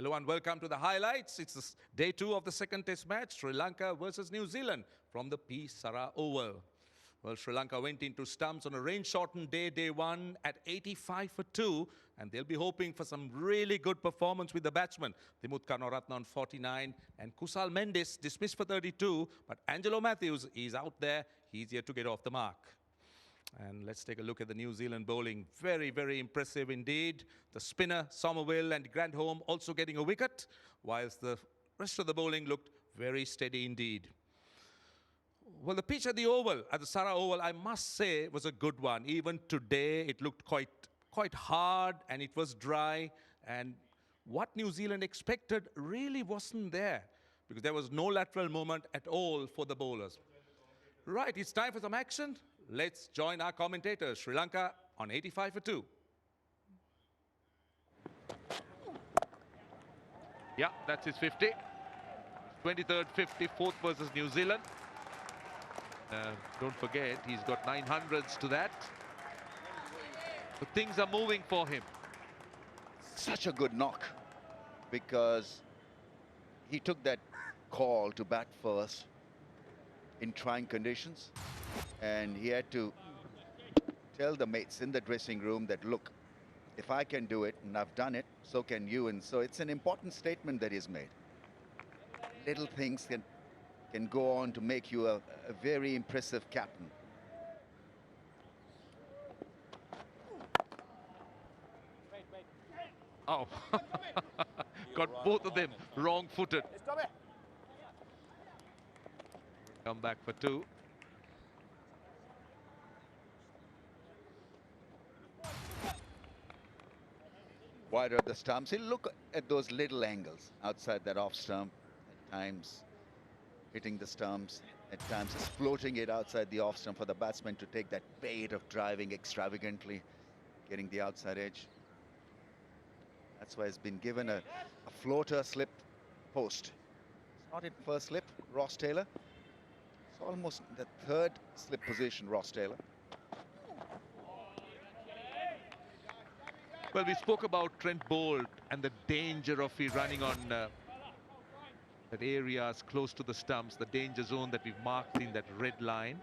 Hello and welcome to the highlights. It's day 2 of the second test match, Sri Lanka versus New Zealand from the P. Sara Oval. Well, Sri Lanka went into stumps on a rain-shortened day 1 at 85 for 2, and they'll be hoping for some really good performance with the batsmen. Dimuth Karunaratne on 49 and Kusal Mendis dismissed for 32, but Angelo Matthews is out there. He's yet to get off the mark. And let's take a look at the New Zealand bowling. Very, very impressive indeed. The spinner, Somerville and Grandholm also getting a wicket, whilst the rest of the bowling looked very steady indeed. Well, the pitch at the Oval, at the Sara Oval, I must say was a good one. Even today, it looked quite hard and it was dry. And what New Zealand expected really wasn't there, because there was no lateral movement at all for the bowlers. Right, it's time for some action. Let's join our commentators. Sri Lanka on 85 for 2. Yeah, that's his 50. 23rd 50, 4th versus New Zealand. Don't forget, he's got 900s to that. So things are moving for him. Such a good knock, because he took that call to bat first in trying conditions, and he had to tell the mates in the dressing room that, look, if I can do it and I've done it, so can you. And so it's an important statement that he's made. Little things can go on to make you a very impressive captain. Oh, got both of them wrong-footed. Come back for 2. Wider of the stumps. He'll look at those little angles outside that off stump, at times hitting the stumps, at times just floating it outside the off stump for the batsman to take that bait of driving extravagantly, getting the outside edge. That's why he's been given a floater slip post. It's not in first slip, Ross Taylor. It's almost the 3rd slip position, Ross Taylor. Well, we spoke about Trent Boult and the danger of he running on that areas close to the stumps, the danger zone that we've marked in that red line.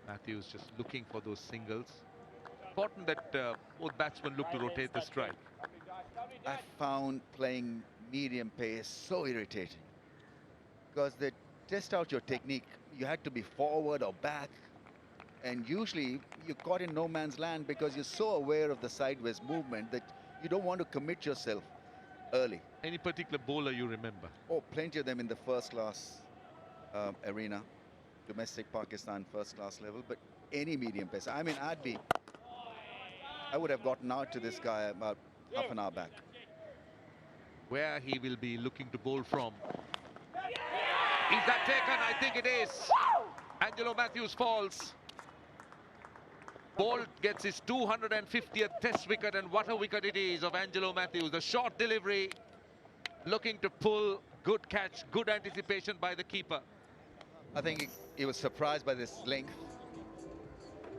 Matthews just looking for those singles. Important that both batsmen look to rotate the strike. I found playing medium pace so irritating, because they test out your technique. You had to be forward or back, and usually you're caught in no man's land because you're so aware of the sideways movement that you don't want to commit yourself early. Any particular bowler you remember? Oh, plenty of them in the first class arena, domestic Pakistan first class level, but any medium pace. I mean, I would have gotten out to this guy about half an hour back. Where he will be looking to bowl from. Is that taken? I think it is. Angelo Matthews falls. Boult gets his 250th test wicket, and what a wicket it is of Angelo Matthews. The short delivery, looking to pull, good catch, good anticipation by the keeper. I think he was surprised by this length.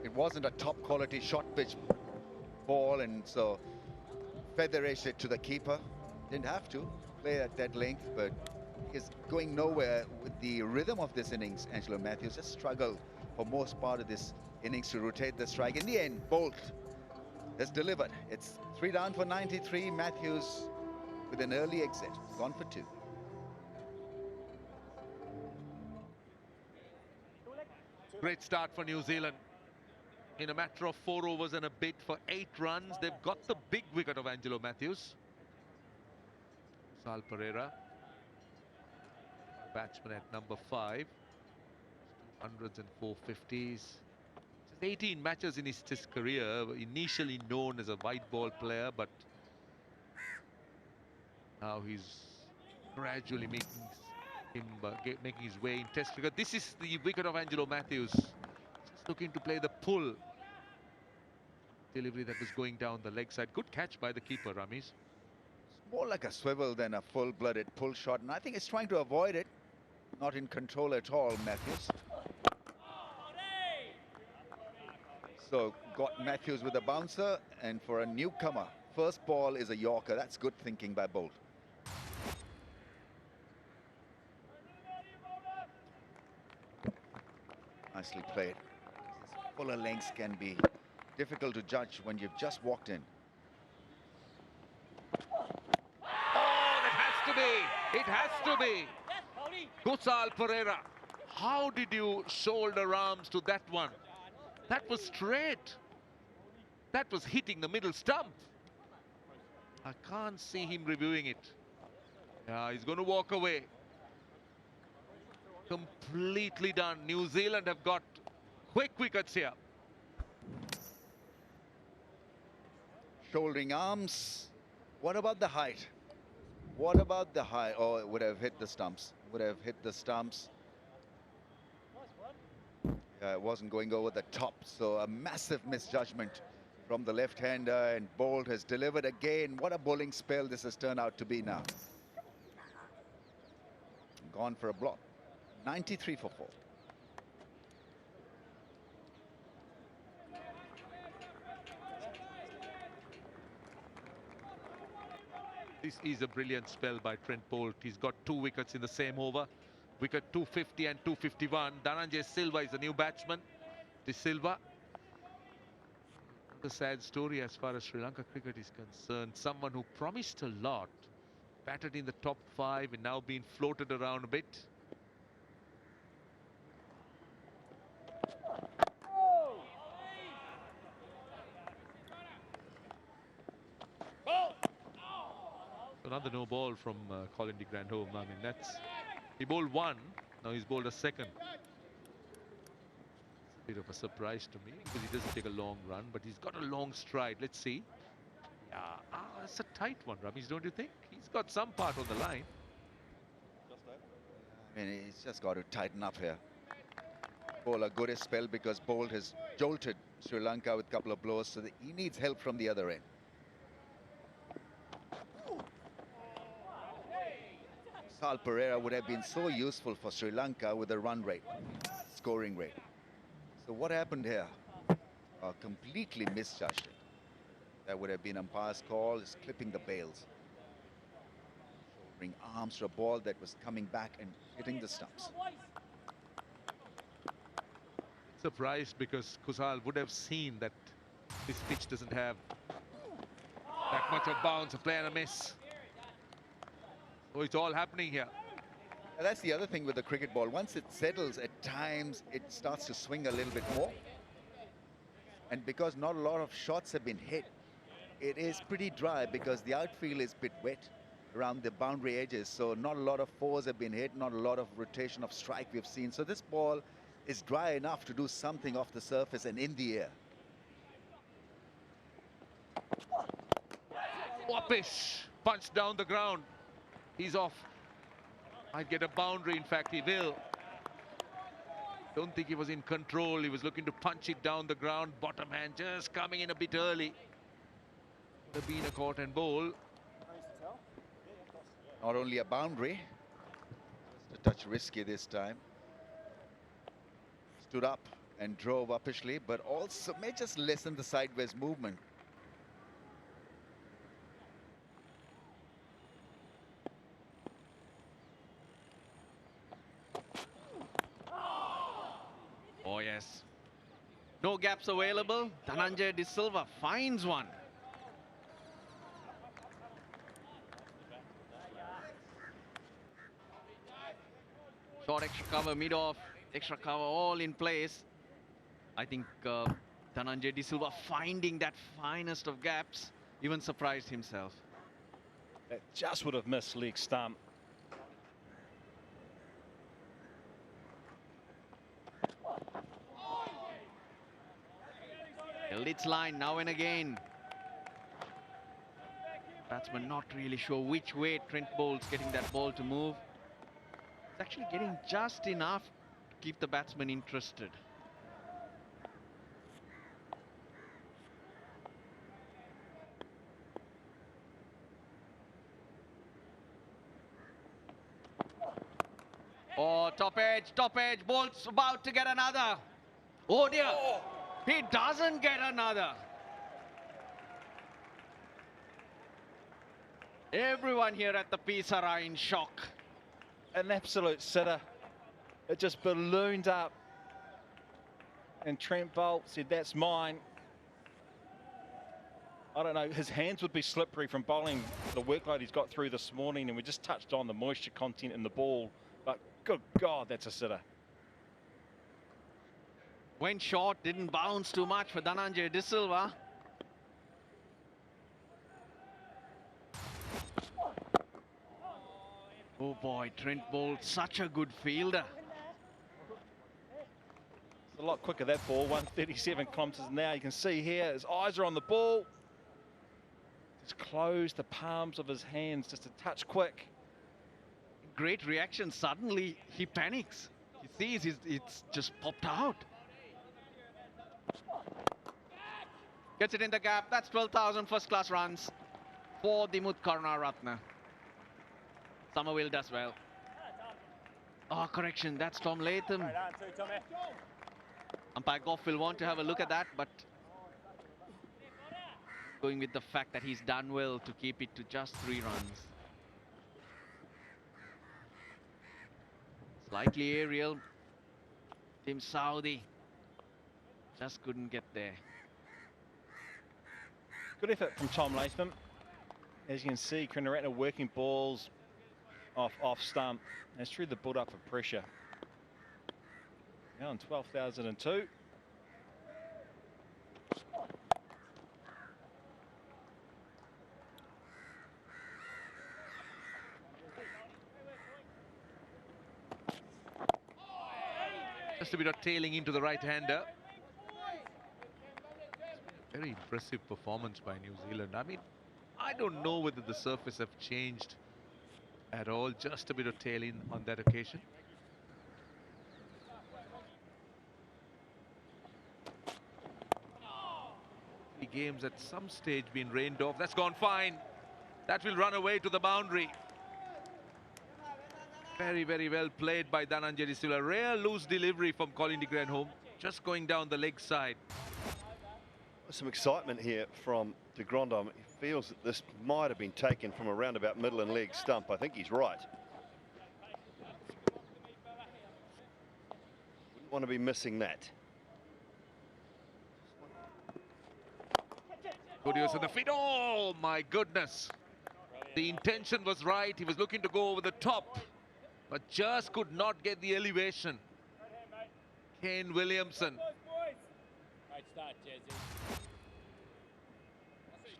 It wasn't a top quality short pitch ball, and so feather edged it to the keeper. Didn't have to play at that length, but he's going nowhere with the rhythm of this innings. Angelo Matthews has struggled for most part of this innings to rotate the strike. In the end, Boult has delivered. It's 3 down for 93. Matthews with an early exit, gone for 2. Great start for New Zealand. In a matter of 4 overs and a bit for 8 runs, they've got the big wicket of Angelo Matthews. Sal Pereira, batsman at number 5, 200s and 450s. Just 18 matches in his test career, initially known as a white ball player, but now he's gradually making his way in test cricket. This is the wicket of Angelo Matthews, just looking to play the pull delivery that was going down the leg side. Good catch by the keeper, Ramesh. More like a swivel than a full-blooded pull shot, and I think it's trying to avoid it. not in control at all, Matthews. So got Matthews with a bouncer, and for a newcomer, first ball is a Yorker. That's good thinking by Bolt. Nicely played. These fuller lengths can be difficult to judge when you've just walked in. Oh, that has to be. It has to be. Kusal Pereira. How did you shoulder arms to that one? That was straight. That was hitting the middle stump. I can't see him reviewing it. Yeah, he's going to walk away. Completely done. New Zealand have got quick wickets here. Shouldering arms. What about the height? What about the height? Oh, it would have hit the stumps. Would have hit the stumps. Yeah, it wasn't going over the top. So a massive misjudgment from the left-hander, and Bolt has delivered again. What a bowling spell this has turned out to be now. Gone for a block. 93 for 4. This is a brilliant spell by Trent Bolt. He's got 2 wickets in the same over. Wicket 250 and 251. Dhananjay Silva is the new batsman. De Silva. The sad story as far as Sri Lanka cricket is concerned. Someone who promised a lot, batted in the top 5 and now being floated around a bit. Another no ball from Colin de Grandhomme. I mean, he bowled 1, now he's bowled a second. It's a bit of a surprise to me because he doesn't take a long run, but he's got a long stride. Let's see. Yeah, it's a tight one, Ramesh, don't you think? He's got some part on the line. I mean, he's just got to tighten up here. Bowl a good spell because Bolt has jolted Sri Lanka with a couple of blows, so that he needs help from the other end. Sal Pereira would have been so useful for Sri Lanka with the run rate, scoring rate. So what happened here? Completely misjudged it. That would have been umpire's call, is clipping the bails. Shouldering arms to a ball that was coming back and hitting the stumps. Surprised because Kusal would have seen that this pitch doesn't have that much of bounce, a play and a miss. So it's all happening here. And that's the other thing with the cricket ball. Once it settles, at times it starts to swing a little bit more. And because not a lot of shots have been hit, it is pretty dry because the outfield is a bit wet around the boundary edges. So not a lot of fours have been hit, not a lot of rotation of strike we've seen. So this ball is dry enough to do something off the surface and in the air. Whoppish, punch down the ground. He's off. Might get a boundary, in fact he will. Don't think he was in control. He was looking to punch it down the ground. Bottom hand just coming in a bit early. Would have been a caught and bowl. Not only a boundary, just a touch risky this time. Stood up and drove uppishly, but also may just lessen the sideways movement. Oh yes. No gaps available. Dhananjay De Silva finds one. Short extra cover, mid-off, extra cover, all in place. I think Dhananjay De Silva finding that finest of gaps, even surprised himself. It just would have missed leg stump. Held its line now and again. Batsman not really sure which way Trent Bolt's getting that ball to move. It's actually getting just enough to keep the batsman interested. Oh, top edge, Bolt's about to get another. Oh dear, he doesn't get another. Everyone here at the P Sara in shock. An absolute sitter. It just ballooned up. And Trent Bolt said, that's mine. I don't know, his hands would be slippery from bowling the workload he's got through this morning, and we just touched on the moisture content in the ball. But good God, that's a sitter. Went short, didn't bounce too much for Dhananjay De Silva. Oh boy, Trent Bolt, such a good fielder. It's a lot quicker, that ball, 137 kilometres an hour. You can see here, his eyes are on the ball. Just close the palms of his hands just a touch quick. Great reaction, suddenly he panics. He sees it's just popped out. Gets it in the gap, that's 12,000 first class runs for the Karna Ratna. Somerville does well. Oh, correction, that's Tom Latham. Umpire Goff will want to have a look at that, but going with the fact that he's done well to keep it to just 3 runs. Slightly aerial. Tim Southee just couldn't get there. Good effort from Tom Latham. As you can see, Krinaratne working balls off stump. That's through the build-up of pressure. Now on 12,002. Just a bit of tailing into the right-hander. Very impressive performance by New Zealand. I mean, I don't know whether the surface have changed at all. Just a bit of tailing on that occasion. The game's at some stage been rained off. That's gone fine. That will run away to the boundary. Very, very well played by Dhananjay De Silva. Rare loose delivery from Colin de Grandhomme. Just going down the leg side. Some excitement here from de Grandhomme. He feels that this might have been taken from around about middle and leg stump. I think he's right. Wouldn't want to be missing that. Good use of the feet. Oh my goodness. The intention was right. He was looking to go over the top, but just could not get the elevation. Kane Williamson.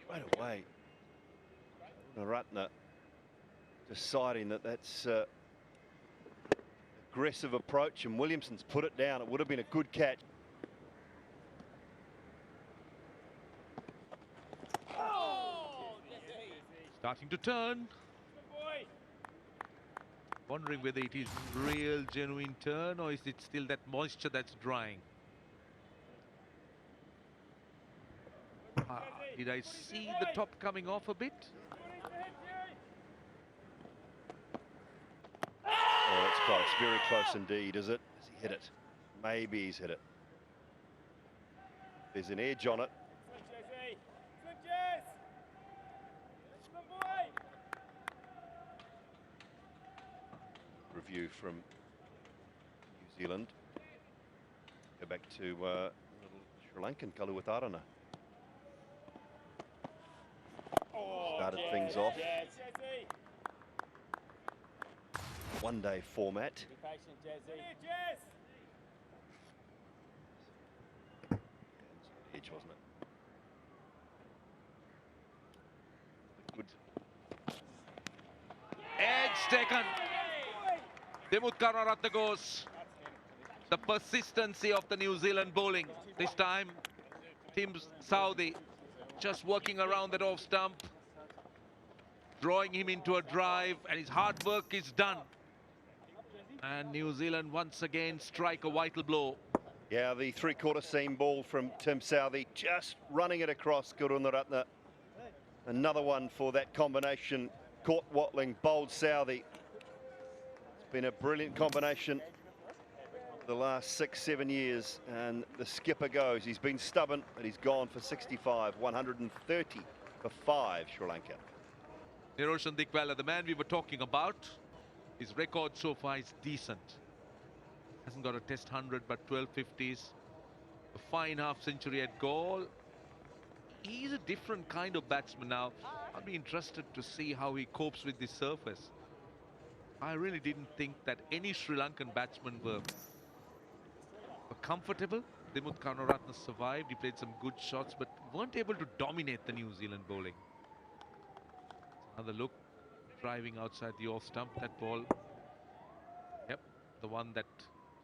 Straight away, Ratna deciding that that's aggressive approach, and Williamson's put it down. It would have been a good catch. Starting to turn. Wondering whether it is real, genuine turn, or is it still that moisture that's drying? Did I see the top coming off a bit? Oh, that's close. Very close indeed, is it? Has he hit it? Maybe he's hit it. There's an edge on it. Review from New Zealand. Go back to little Sri Lankan Kaluwatarana. Started things off. One-day format. Edge, wasn't it? Good. Edge taken. Karna Ratna goes. The persistency of the New Zealand bowling. This time, Tim Southee just working around that off stump, drawing him into a drive, and his hard work is done. And New Zealand once again strike a vital blow. Yeah, the three-quarter seam ball from Tim Southee, just running it across Karunaratne. Another one for that combination. Caught Watling, bowled Southee. Been a brilliant combination the last 6-7 years, and the skipper goes. He's been stubborn, but he's gone for 65, 130 for 5, Sri Lanka. Niroshan Dikwala, the man we were talking about, his record so far is decent. Hasn't got a test 100, but 12 50s. A fine half century at goal. He's a different kind of batsman now. I'll be interested to see how he copes with this surface. I really didn't think that any Sri Lankan batsmen were comfortable. Dimuth Karunaratne survived. He played some good shots, but weren't able to dominate the New Zealand bowling. Another look, driving outside the off stump. That ball, yep, the one that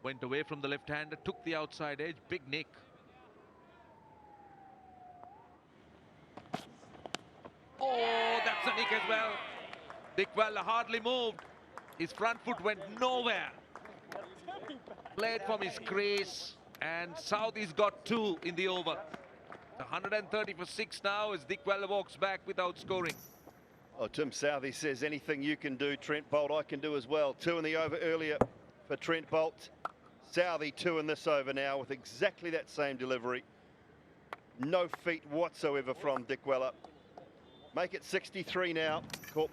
went away from the left-hander, took the outside edge. Big nick. Oh, that's a nick as well. Dikwala hardly moved. His front foot went nowhere. Played from his crease, and Southee's got 2 in the over. The 130 for 6 now as Dikwala walks back without scoring. Oh, Tim Southey says, anything you can do, Trent Boult, I can do as well. 2 in the over earlier for Trent Boult. Southey 2 in this over now with exactly that same delivery. No feet whatsoever from Dikwala. Make it 63 now. Caught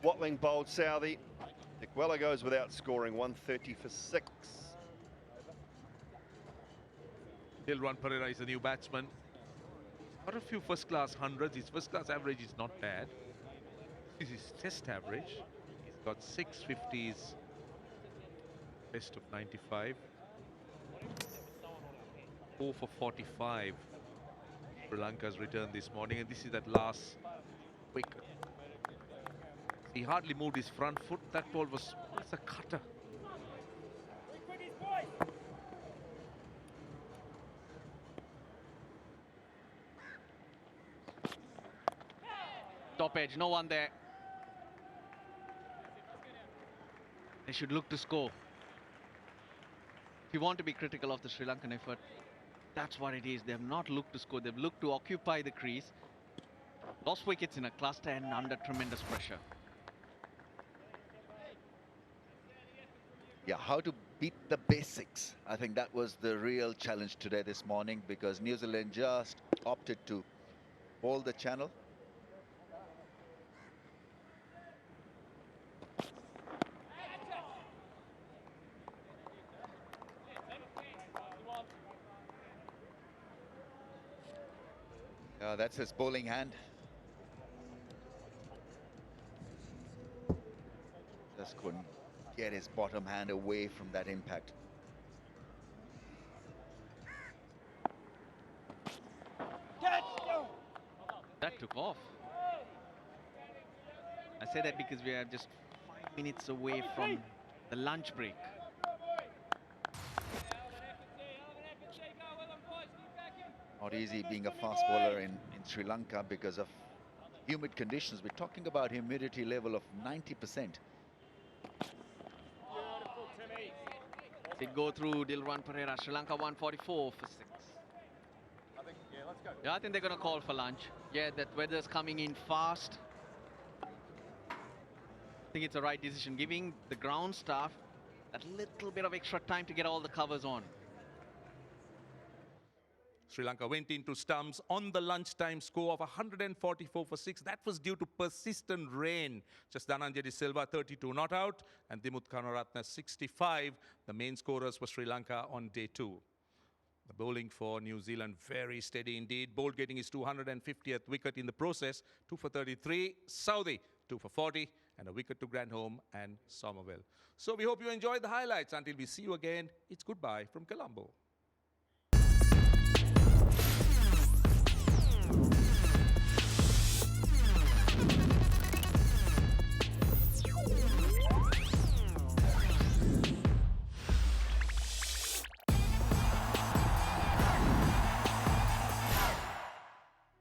Watling bowled Southey. Dikwala goes without scoring, 130 for 6. Dilruwan Perera is a new batsman. Got a few first-class hundreds. His first-class average is not bad. This is his test average. He's got 6 50s. Best of 95. 4 for 45. Sri Lanka's return this morning, and this is that last wicket. He hardly moved his front foot. That ball was a cutter. Top edge, no one there. They should look to score. If you want to be critical of the Sri Lankan effort, that's what it is. They have not looked to score. They've looked to occupy the crease. Lost wickets in a cluster and under tremendous pressure. Yeah, how to beat the basics. I think that was the real challenge today, this morning, because New Zealand just opted to hold the channel. That's his bowling hand. Just couldn't get his bottom hand away from that impact. That took off. I say that because we are just 5 minutes away from the lunch break. Not easy being a fast bowler in Sri Lanka because of humid conditions. We're talking about humidity level of 90%. Did go through Dilruwan Perera. Sri Lanka 144 for 6. Yeah, I think they're going to call for lunch. Yeah, that weather's coming in fast. I think it's the right decision, giving the ground staff that little bit of extra time to get all the covers on. Sri Lanka went into stumps on the lunchtime score of 144 for 6. That was due to persistent rain. Just Dhananjay De Silva 32 not out and Dimuth Karunaratne 65. The main scorers for Sri Lanka on day 2. The bowling for New Zealand very steady indeed. Bolt getting his 250th wicket in the process. 2 for 33. Southee 2 for 40 and a wicket to Granholm and Somerville. So we hope you enjoyed the highlights. Until we see you again, it's goodbye from Colombo.